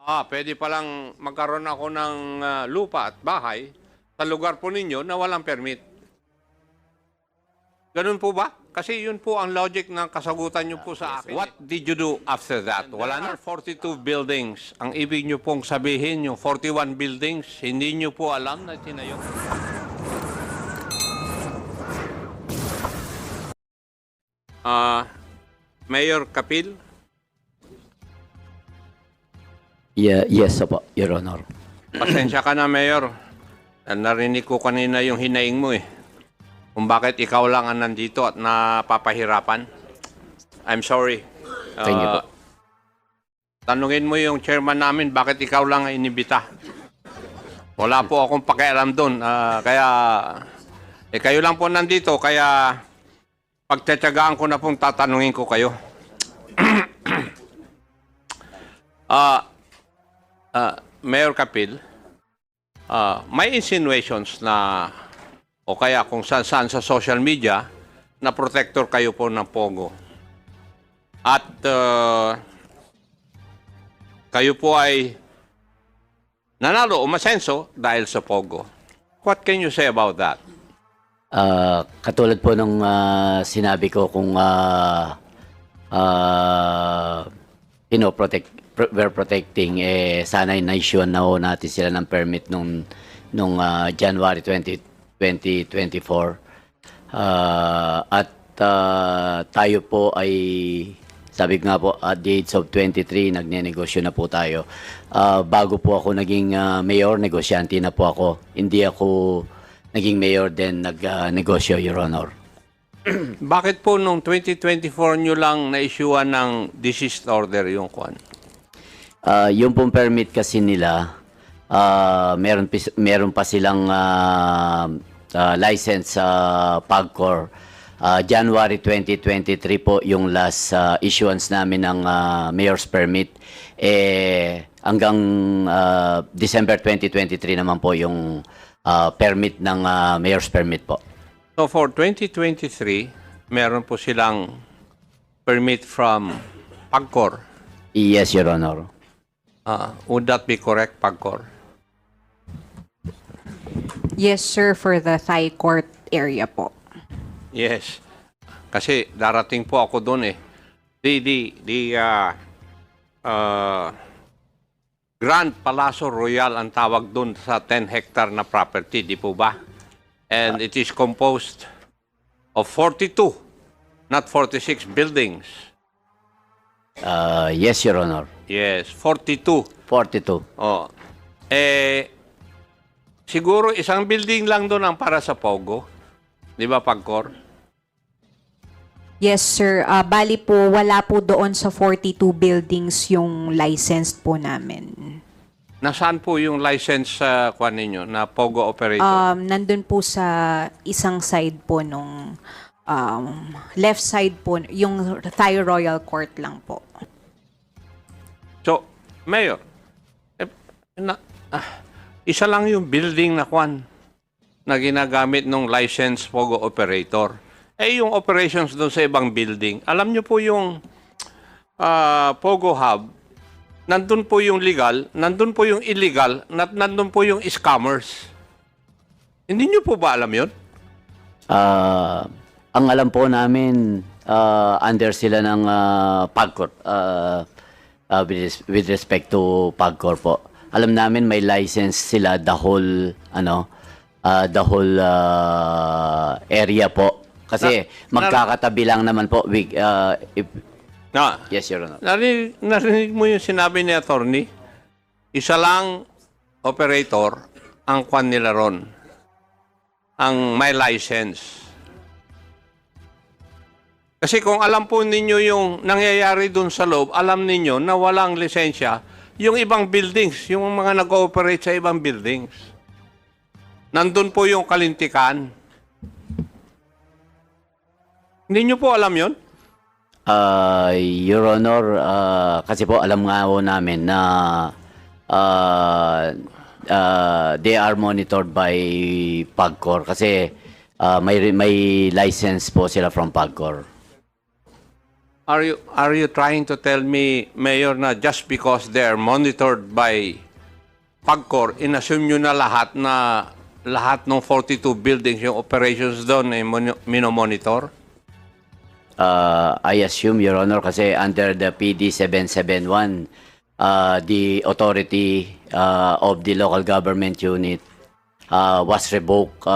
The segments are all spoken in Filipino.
Pwede palang magkaroon ako ng lupa at bahay sa lugar po ninyo na walang permit. Ganun po ba? Kasi yun po ang logic ng kasagutan nyo po sa akin. What did you do after that? Wala na 42 buildings. Ang ibig nyo pong sabihin, yung 41 buildings, hindi nyo po alam na tinayo. Mayor Kapil? Yes, opo, Your Honor. Pasensya ka na, Mayor. Narinig ko kanina yung hinaing mo eh. Kung bakit ikaw lang ang nandito at napapahirapan. I'm sorry. Thank you po. Tanungin mo yung chairman namin, bakit ikaw lang ang inibita? Wala po akong pakialam doon. Kayo lang po nandito, kaya pagtsatsagaan ko na pong tatanungin ko kayo. Mayor Kapil, may insinuations na o kaya kung saan-saan sa social media na protector kayo po ng Pogo. At kayo po ay nanalo o masenso dahil sa Pogo. What can you say about that? Katulad po nung sinabi ko kung we're protecting, sana na-issue na ho natin sila ng permit nung January 2024. At tayo po ay, sabi ko nga po, at the age of 23, nagnenegosyo na po tayo. Bago po ako naging mayor, negosyante na po ako. Hindi ako naging mayor, then nagnegosyo, Your Honor. Bakit po nung 2024 nyo lang na-issuean ng desist order yung kwan? Yung pong permit kasi nila, meron pa silang license sa PAGCOR. January 2023 po yung last issuance namin ng mayor's permit. Hanggang December 2023 naman po yung permit ng mayor's permit po. So for 2023, meron po silang permit from PAGCOR. Yes, Your Honor. Would that be correct, PAGCOR? Yes, sir, for the Thai court area po. Yes. Kasi darating po ako doon eh. Grand Palacio Royal ang tawag doon sa 10 hectare na property, di po ba? And it is composed of 42, not 46 buildings. Yes, Your Honor. Yes, 42. 42. Oh. Siguro isang building lang doon ang para sa Pogo. Di ba, PAGCOR? Yes, sir. Bali po, wala po doon sa 42 buildings yung licensed po namin. Nasaan po yung license sa kwan ninyo na Pogo operator? Nandun po sa isang side po nung left side po, yung Thai Royal Court lang po. So, Mayor, isa lang yung building na kwan na ginagamit ng license Pogo operator. Yung operations doon sa ibang building, alam nyo po yung Pogo Hub, nandun po yung legal, nandun po yung illegal, nandun po yung scammers. Hindi nyo po ba alam yun? Ang alam po namin, under sila ng PAGCOR, with respect to PAGCOR po. Alam namin may license sila the whole area po. Kasi magkakatabi lang naman po. Yes, Your Honor. Narinig mo yung sinabi ni attorney? Isa lang operator ang kwan nila ron. Ang may license. Kasi kung alam po ninyo yung nangyayari dun sa loob, alam ninyo na walang lisensya yung ibang buildings, yung mga nag-ooperate sa ibang buildings. Nandun po yung kalintikan. Hindi nyo po alam yun? Your Honor, kasi po alam nga po namin na they are monitored by PAGCOR kasi may license po sila from PAGCOR. Are you trying to tell me, Mayor, na just because they're monitored by PAGCOR, inassume nyo na lahat ng 42 buildings yung operations doon ay minomonitor? I assume, Your Honor, kasi under the PD 771, the authority of the local government unit was revoked,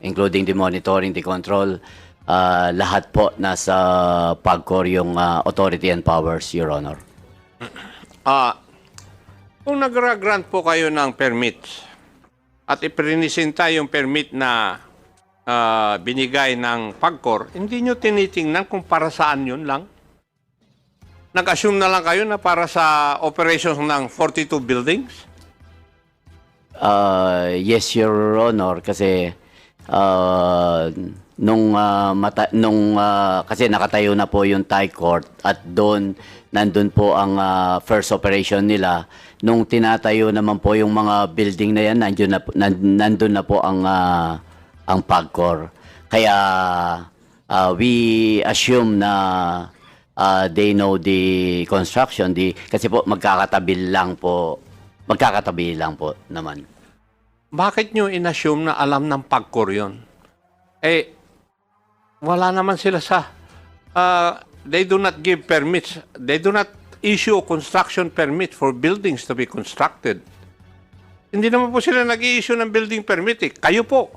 including the monitoring, the control. Lahat po nasa PAGCOR yung authority and powers, Your Honor. Kung nagra-grant po kayo ng permits at iprinisinta yung permit na binigay ng PAGCOR, hindi nyo tinitingnan kung para saan yun lang? Nag-assume na lang kayo na para sa operations ng 42 buildings? Yes, Your Honor, kasi kasi nakatayo na po yung Thai court at nandun po ang first operation nila. Nung tinatayo naman po yung mga building na yan, nandun na po ang PAGCOR. Kaya we assume na they know the construction, kasi po magkakatabi lang po naman. Bakit nyo inassume na alam ng PAGCOR yun? Wala naman sila they do not give permits. They do not issue a construction permit for buildings to be constructed. Hindi naman po sila nag-i-issue ng building permit. Kayo po.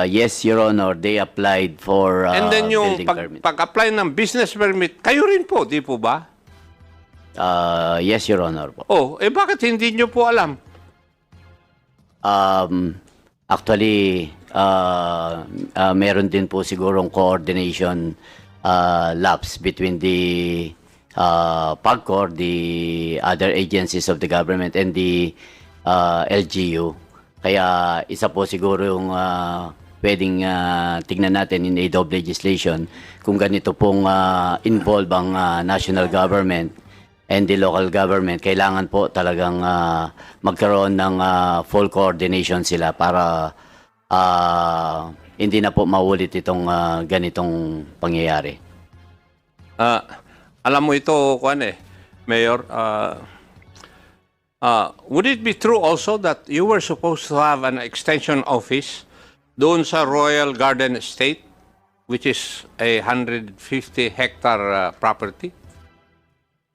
Yes, Your Honor, they applied for And then yung building permit. pag-apply ng business permit, kayo rin po, di po ba? Yes, Your Honor po. Bakit hindi nyo po alam? Actually, meron din po sigurong coordination lapse between the PAGCOR, the other agencies of the government, and the LGU. Kaya isa po siguro yung pwedeng tignan natin in aid of legislation kung ganito pong involve ang national government and the local government. Kailangan po talagang magkaroon ng full coordination sila para hindi na po maulit itong ganitong pangyayari. Alam mo ito, Mayor, would it be true also that you were supposed to have an extension office doon sa Royal Garden Estate, which is a 150-hectare property?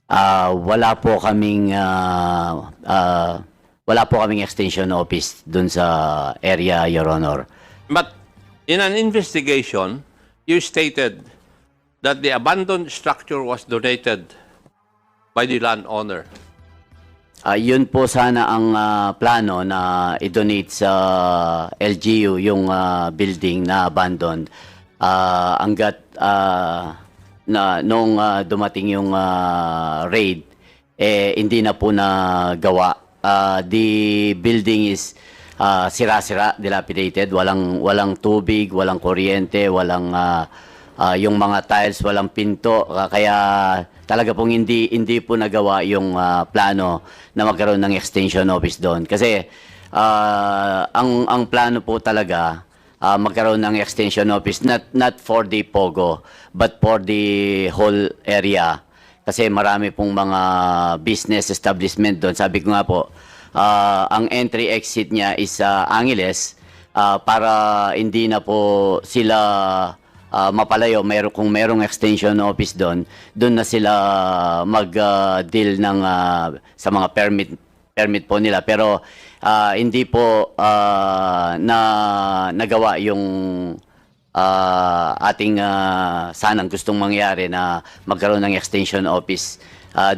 Wala po kaming extension office doon sa area, Your Honor. But in an investigation, you stated that the abandoned structure was donated by the landowner. Yun po sana ang plano na i-donate sa LGU yung building na abandoned. Hanggat nung dumating yung raid, hindi na po nagawa. The building is sira-sira, dilapidated, walang tubig, walang kuryente, walang yung mga tiles, walang pinto, kaya talaga pong hindi po nagawa yung plano na magkaroon ng extension office doon. Kasi ang plano po talaga magkaroon ng extension office not for the Pogo but for the whole area. Kasi marami pong mga business establishment doon. Sabi ko nga po, ang entry exit niya is Angeles para hindi na po sila mapalayo. Kung merong extension office doon na sila mag-deal ng sa mga permit po nila. Pero hindi po nagawa yung ating sanang gustong mangyari na magkaroon ng extension office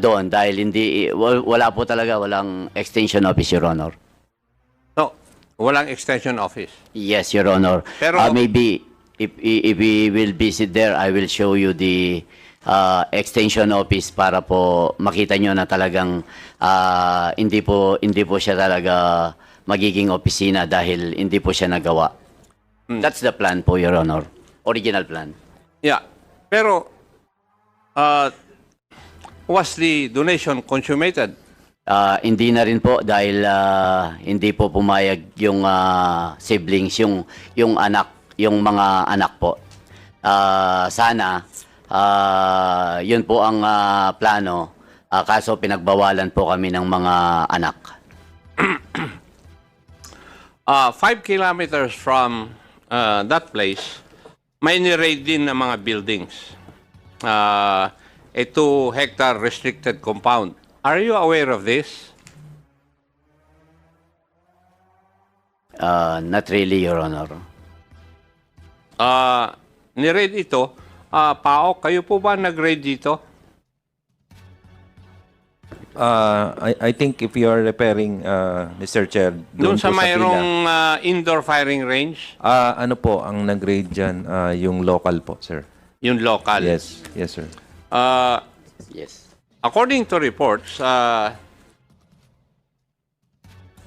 doon dahil walang extension office, Your Honor. No, walang extension office. Yes, Your Honor. Pero maybe if we will visit there, I will show you the extension office para po makita nyo na talagang hindi po siya talaga magiging opisina dahil hindi po siya nagawa. That's the plan po, Your Honor. Original plan. Yeah. Pero was the donation consummated? Hindi na rin po dahil hindi po pumayag yung siblings, yung anak, yung mga anak po. Sana Yun po ang plano. Kaso pinagbawalan po kami ng mga anak. 5 kilometers from that place, may ni-raid din ng mga buildings. A 2-hectare restricted compound. Are you aware of this? Not really, Your Honor. Ni-raid ito. Paok, kayo po ba nag-raid dito? I think if you are referring, Mr. Chair, Doon sa po mayroong indoor firing range, ano po ang nag-raid dyan? Yung local po, sir. yung local. Yes, yes, sir. Yes. According to reports,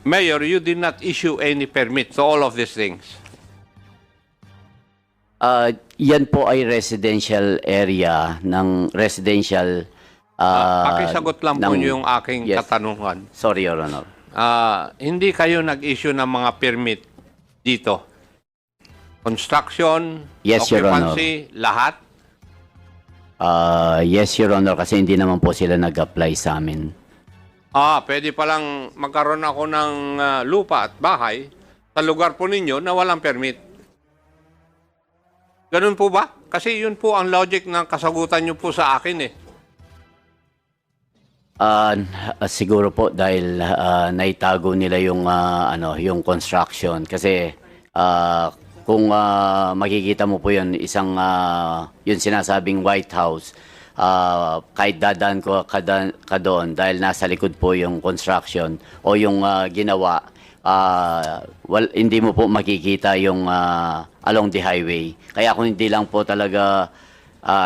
Mayor, you did not issue any permit to all of these things. Yan po ay residential area ng residential. Pakisagot lang po ng- yung aking Yes. katanungan. Sorry, Your Honor. Hindi kayo nag-issue ng mga permit dito? Construction, Yes, Your Honor. occupancy, lahat? Yes, Your Honor, kasi hindi naman po sila nag-apply sa amin. Pwede palang magkaroon ako ng lupa at bahay sa lugar po ninyo na walang permit. Ganun po ba? Kasi yun po ang logic ng kasagutan nyo po sa akin eh. Siguro po dahil naitago nila yung yung construction kasi kung makikita mo po yun isang yung sinasabing White House, kahit dadaan ka doon dahil nasa likod po yung construction o yung ginawa, hindi mo po makikita yung along the highway. Kaya kung hindi lang po talaga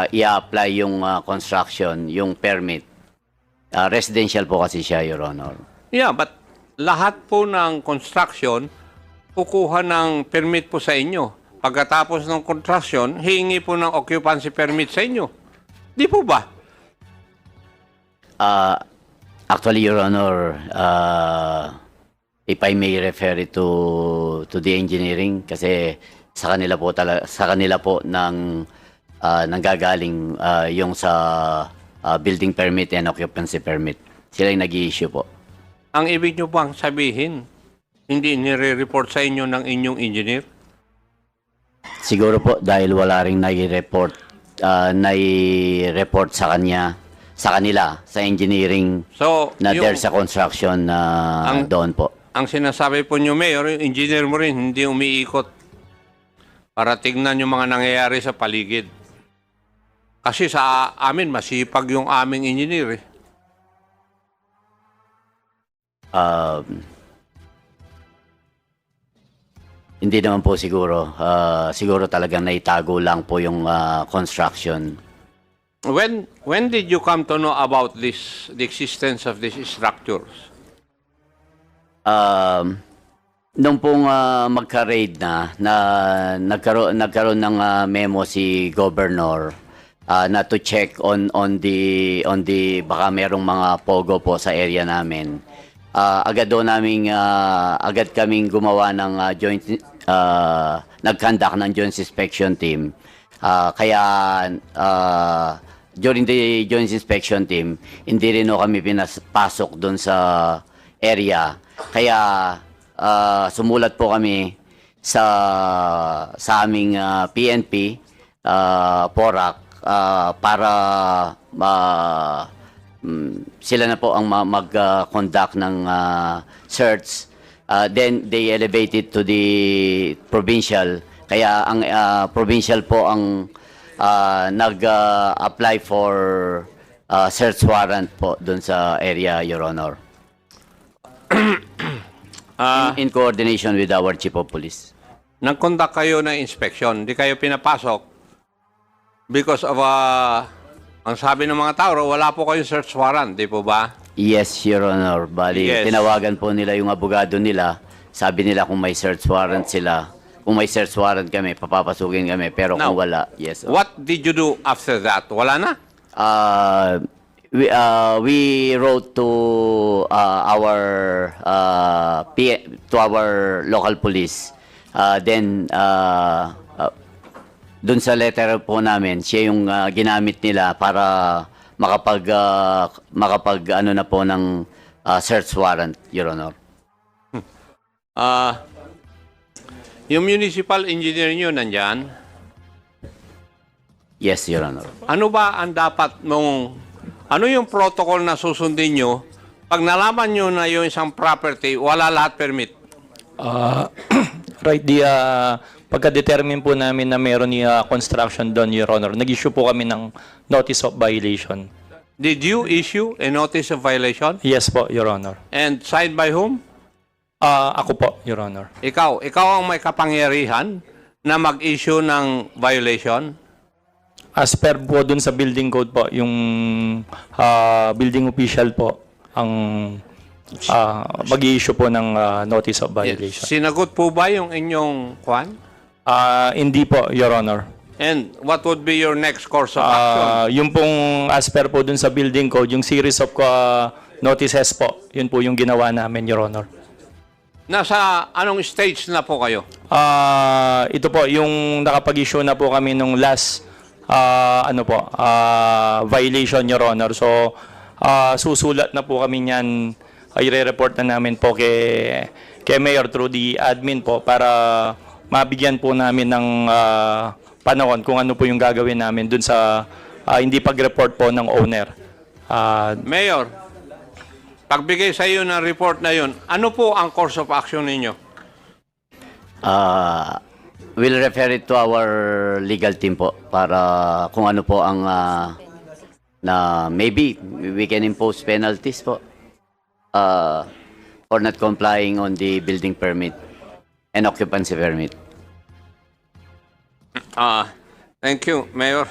i-apply yung construction, yung permit, residential po kasi siya, Your Honor. Yeah, but lahat po ng construction, kukuha ng permit po sa inyo. Pagkatapos ng construction, hihingi po ng occupancy permit sa inyo. Di po ba? Actually, Your Honor, if I may refer it to the engineering, kasi sa kanila po nanggagaling yung sa building permit and occupancy permit. Sila yung nag-i-issue po. Ang ibig nyo bang sabihin, hindi nire-report sa inyo ng inyong engineer? Siguro po dahil wala ring nai-report sa kanila, sa engineering So, na there sa construction doon po. ang sinasabi po nyo, Mayor, yung engineer mo rin, hindi umiikot para tignan yung mga nangyayari sa paligid. Kasi sa amin, masipag yung aming engineer eh. Hindi naman po siguro. Siguro talagang naitago lang po yung construction. When did you come to know about the existence of these structures? Nung pong magka-raid na nagkaroon ng memo si Governor na to check on the baka merong mga pogo po sa area namin. Agad kaming gumawa ng nag-conduct ng joint inspection team. Kaya during the joint inspection team, hindi rin kami pinapasok doon sa area. Kaya sumulat po kami sa aming PNP, PORAC, para sila na po ang mag-conduct ng search. Then they elevated to the provincial. Kaya ang provincial po ang nag-apply for search warrant po doon sa area, Your Honor. In coordination with our Chief of Police. Nag-conduct kayo ng inspection, di kayo pinapasok because of ang sabi ng mga tao, wala po kayong search warrant, di po ba? Yes, Your Honor. Bali, Yes. tinawagan po nila yung abogado nila. Sabi nila kung may search warrant sila. Kung may search warrant kami, papapasukin kami. Pero Now, kung wala, yes. What did you do after that? Wala na? We wrote to our local police. Then dun sa letter po namin, siya yung ginamit nila para makapag ano na po ng search warrant, Your Honor. Yung municipal engineer nyo nandyan, Yes, Your Honor. ano ba ang dapat ano yung protocol na susundin nyo pag nalaman nyo na yung isang property, wala lahat permit? Right, pagka-determine po namin na meron ni construction doon, Your Honor, nag-issue po kami ng notice of violation. Did you issue a notice of violation? Yes po, Your Honor. And signed by whom? Ako po, Your Honor. Ikaw ang may kapangyarihan na mag-issue ng violation? As per po dun sa building code po, yung building official po ang mag-i-issue po ng notice of violation. Sinagot po ba yung inyong kwan? Hindi po, Your Honor. And what would be your next course of action? Yung pong as per po dun sa building code, yung series of notices po, yun po yung ginawa namin, Your Honor. Nasa anong stage na po kayo? Ito po, yung nakapag-issue na po kami nung last violation, Your Honor. So, susulat na po kami niyan, i-report na namin po kay Mayor through the admin po para mabigyan po namin ng panahon kung ano po yung gagawin namin dun sa hindi pag-report po ng owner. Mayor, pagbigay sa iyo ng report na yun, ano po ang course of action ninyo? We'll refer it to our legal team po para kung ano po ang na maybe we can impose penalties po for not complying on the building permit and occupancy permit. Thank you, Mayor.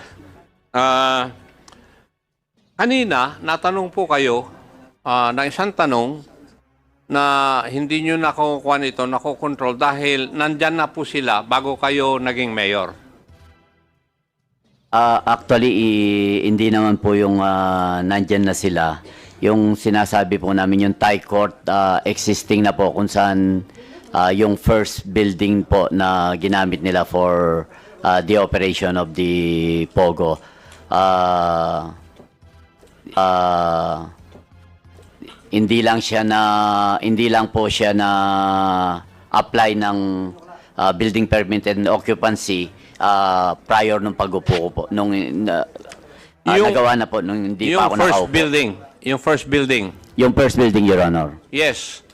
Kanina, natanong po kayo ng isang tanong na hindi nyo nakukuha nito, nakokontrol dahil nandyan na po sila bago kayo naging mayor. Actually, hindi naman po yung nandyan na sila. Yung sinasabi po namin, yung Thai court existing na po kung saan yung first building po na ginamit nila for the operation of the POGO. Hindi lang po siya na apply ng building permit and occupancy prior nung pag-upo ko po nung nagawa na po nung hindi pa ako nakaupo. Yung first building. Yung first building, Your Honor. Yes.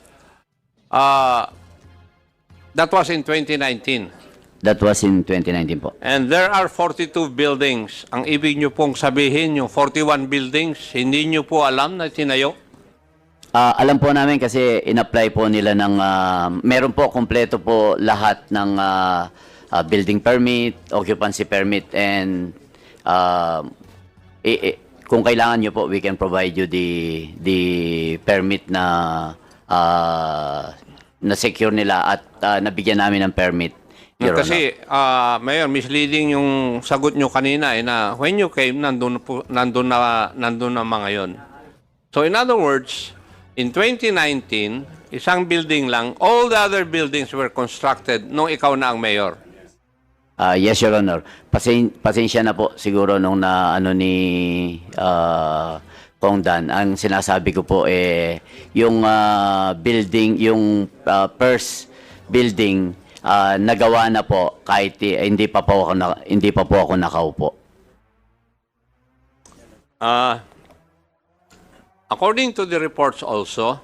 That was in 2019. That was in 2019 po. And there are 42 buildings. Ang ibig nyo pong sabihin, yung 41 buildings, hindi nyo po alam na tinayo? Alam po namin kasi in-apply po nila ng meron po kompleto po lahat ng building permit, occupancy permit, and kung kailangan nyo po, we can provide you the permit na secure nila at nabigyan namin ng permit. Your Kasi, Mayor, misleading yung sagot nyo kanina na when you came, nandun na mga yon. So in other words, in 2019, isang building lang, all the other buildings were constructed nung ikaw na ang mayor. Yes, Your Honor. Pasensya na po siguro nung na ano ni Kong Dan. Ang sinasabi ko po yung building, yung first building nagawa na po kahit hindi pa po ako nakaupo. According to the reports also,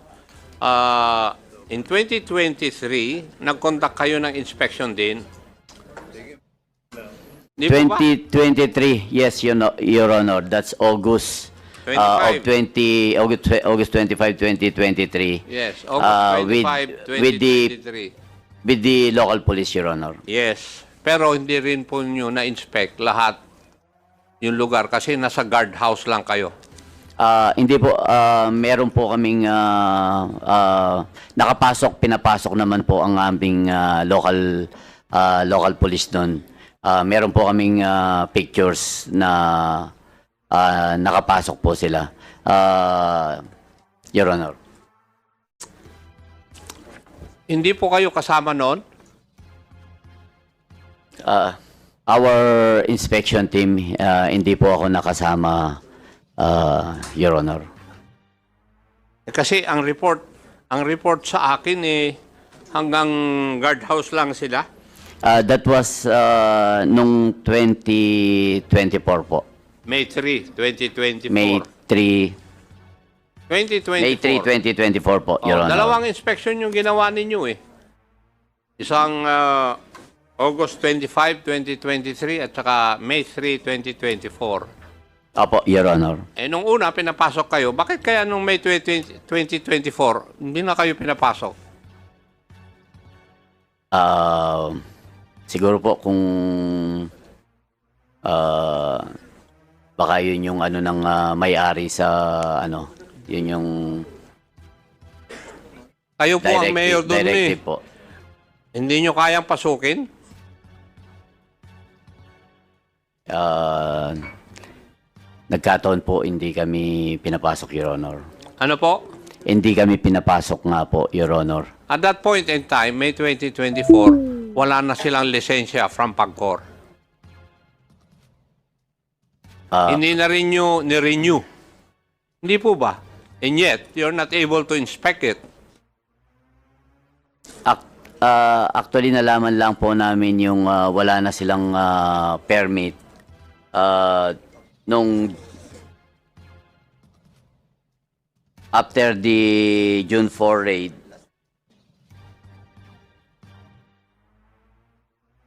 in 2023, nag-conduct kayo ng inspection din. Di po ba? 2023, yes, Your Honor. That's August 25. August 25, 2023. Yes, August 25, 2023. With the local police, Your Honor. Yes, pero hindi rin po nyo na-inspect lahat yung lugar kasi nasa guardhouse lang kayo. Hindi po, meron po kaming pinapasok naman po ang aming local police doon. Meron po kaming pictures na nakapasok po sila. Your Honor. Hindi po kayo kasama noon? Our inspection team, hindi po ako nakasama, Your Honor. Kasi ang report sa akin hanggang guardhouse lang sila. That was nung 2024 po. May 3, 2024. May 3, 2024. May 3, 2024 po, Your Honor. Dalawang inspection yung ginawa ninyo Isang August 25, 2023 at saka May 3, 2024. Opo, Your Honor. Nung una, pinapasok kayo. Bakit kaya nung May 2024, hindi na kayo pinapasok? Siguro po kung baka yun yung ano ng may-ari sa ano, yun yung Kayo po ang mayor doon directive po. Hindi nyo kayang pasukin? Nagkataon po hindi kami pinapasok, Your Honor. Ano po? Hindi kami pinapasok nga po, Your Honor. At that point in time, May 2024, wala na silang lisensya from PAGCOR. Hindi na rin nyo ni-renew. Hindi po ba? And yet, you're not able to inspect it. Actually, nalaman lang po namin yung wala na silang permit nung after the June 4 raid.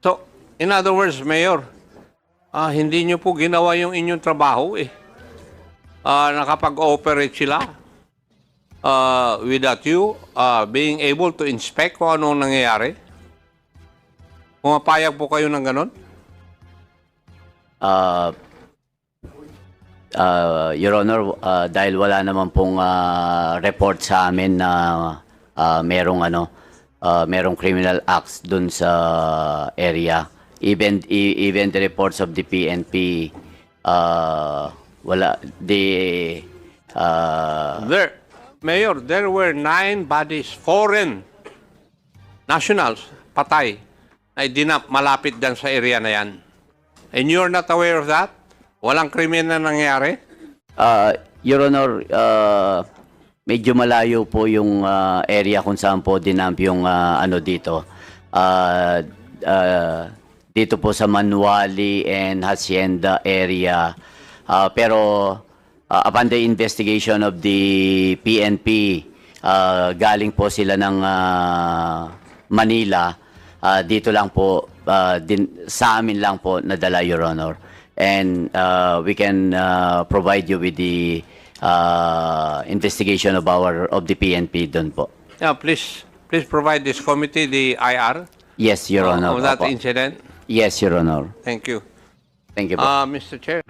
So, in other words, Mayor, hindi nyo po ginawa yung inyong trabaho nakapag-operate sila without you being able to inspect kung anong nangyayari. Pumapayag po kayo ng ganon? Your Honor, dahil wala naman pong report sa amin na merong criminal acts dun sa area. Even the reports of the PNP, wala. Mayor, there were 9 bodies, foreign nationals, patay, na dinap malapit dyan sa area na yan. And you're not aware of that? Walang krimen na nangyari? Your Honor, medyo malayo po yung area kung saan po dinamp yung ano dito. Dito po sa Manuali and Hacienda area. Pero upon the investigation of the PNP, galing po sila ng Manila. Dito lang po, sa amin lang po nadala, Your Honor. And we can provide you with the investigation of the PNP doon po. Yeah, please provide this committee the IR Yes, Your Honor. of that Opo. incident. Yes, Your Honor. Thank you. Thank you po. Mr. Chair.